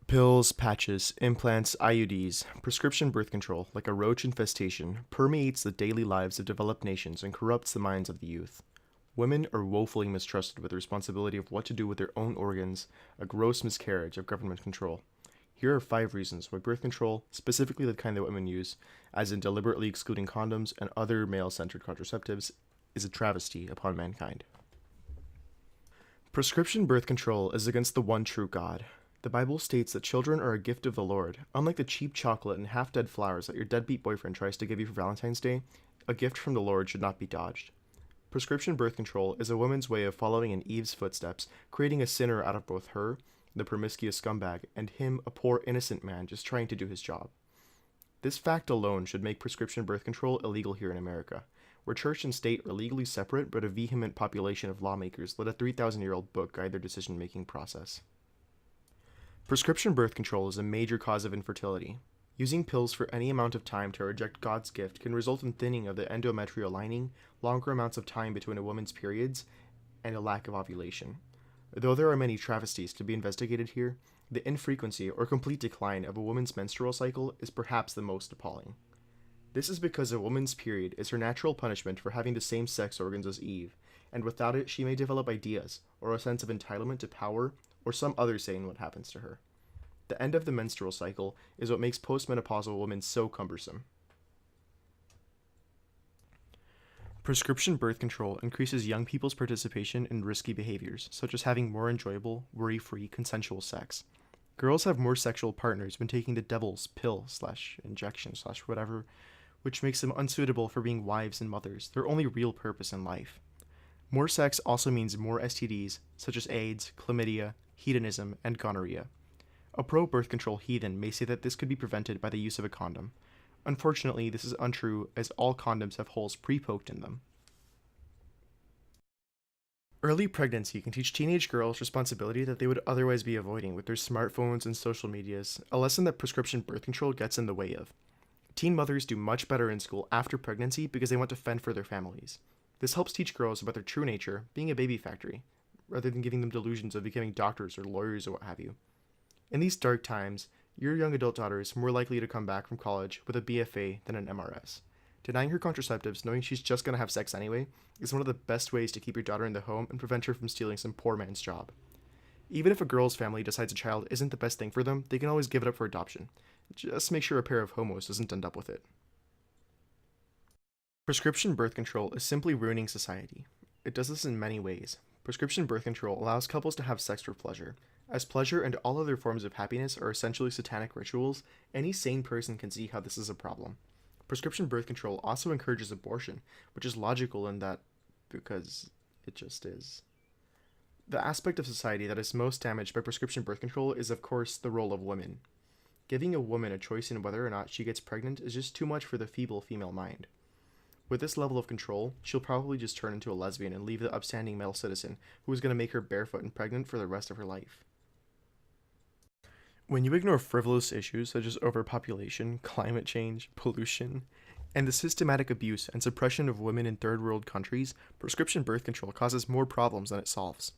Pills, patches, implants, IUDs, prescription birth control, like a roach infestation, permeates the daily lives of developed nations and corrupts the minds of the youth. Women are woefully mistrusted with the responsibility of what to do with their own organs, a gross miscarriage of government control. Here are 5 reasons why birth control, specifically the kind that women use, as in deliberately excluding condoms and other male centered contraceptives, is a travesty upon mankind. Prescription birth control is against the one true God. The Bible states that children are a gift of the Lord. Unlike the cheap chocolate and half dead flowers that your deadbeat boyfriend tries to give you for Valentine's Day, a gift from the Lord should not be dodged. Prescription birth control is a woman's way of following in Eve's footsteps, creating a sinner out of both her, the promiscuous scumbag, and him, a poor innocent man just trying to do his job. This fact alone should make prescription birth control illegal here in America, where church and state are legally separate, but a vehement population of lawmakers let a 3,000-year-old book guide their decision-making process. Prescription birth control is a major cause of infertility. Using pills for any amount of time to reject God's gift can result in thinning of the endometrial lining, longer amounts of time between a woman's periods, and a lack of ovulation. Though there are many travesties to be investigated here, the infrequency or complete decline of a woman's menstrual cycle is perhaps the most appalling. This is because a woman's period is her natural punishment for having the same sex organs as Eve, and without it she may develop ideas, or a sense of entitlement to power, or some other say in what happens to her. The end of the menstrual cycle is what makes postmenopausal women so cumbersome. Prescription birth control increases young people's participation in risky behaviors, such as having more enjoyable, worry-free, consensual sex. Girls have more sexual partners when taking the devil's pill/injection/whatever, which makes them unsuitable for being wives and mothers, their only real purpose in life. More sex also means more STDs, such as AIDS, chlamydia, hedonism, and gonorrhea. A pro-birth control heathen may say that this could be prevented by the use of a condom. Unfortunately, this is untrue, as all condoms have holes pre-poked in them. Early pregnancy can teach teenage girls responsibility that they would otherwise be avoiding with their smartphones and social medias, a lesson that prescription birth control gets in the way of. Teen mothers do much better in school after pregnancy because they want to fend for their families. This helps teach girls about their true nature, being a baby factory, rather than giving them delusions of becoming doctors or lawyers or what have you. In these dark times, your young adult daughter is more likely to come back from college with a BFA than an MRS. Denying her contraceptives, knowing she's just going to have sex anyway, is one of the best ways to keep your daughter in the home and prevent her from stealing some poor man's job. Even if a girl's family decides a child isn't the best thing for them, they can always give it up for adoption. Just make sure a pair of homos doesn't end up with it. Prescription birth control is simply ruining society. It does this in many ways. Prescription birth control allows couples to have sex for pleasure. As pleasure and all other forms of happiness are essentially satanic rituals, any sane person can see how this is a problem. Prescription birth control also encourages abortion, which is logical in that because it just is. The aspect of society that is most damaged by prescription birth control is, of course, the role of women. Giving a woman a choice in whether or not she gets pregnant is just too much for the feeble female mind. With this level of control, she'll probably just turn into a lesbian and leave the upstanding male citizen who is going to make her barefoot and pregnant for the rest of her life. When you ignore frivolous issues such as overpopulation, climate change, pollution, and the systematic abuse and suppression of women in third world countries, prescription birth control causes more problems than it solves.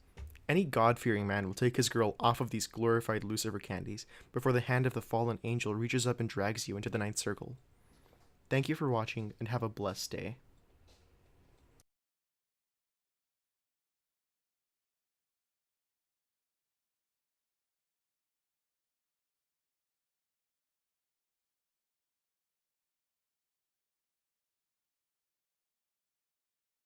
Any God-fearing man will take his girl off of these glorified Lucifer candies before the hand of the fallen angel reaches up and drags you into the ninth circle. Thank you for watching, and have a blessed day.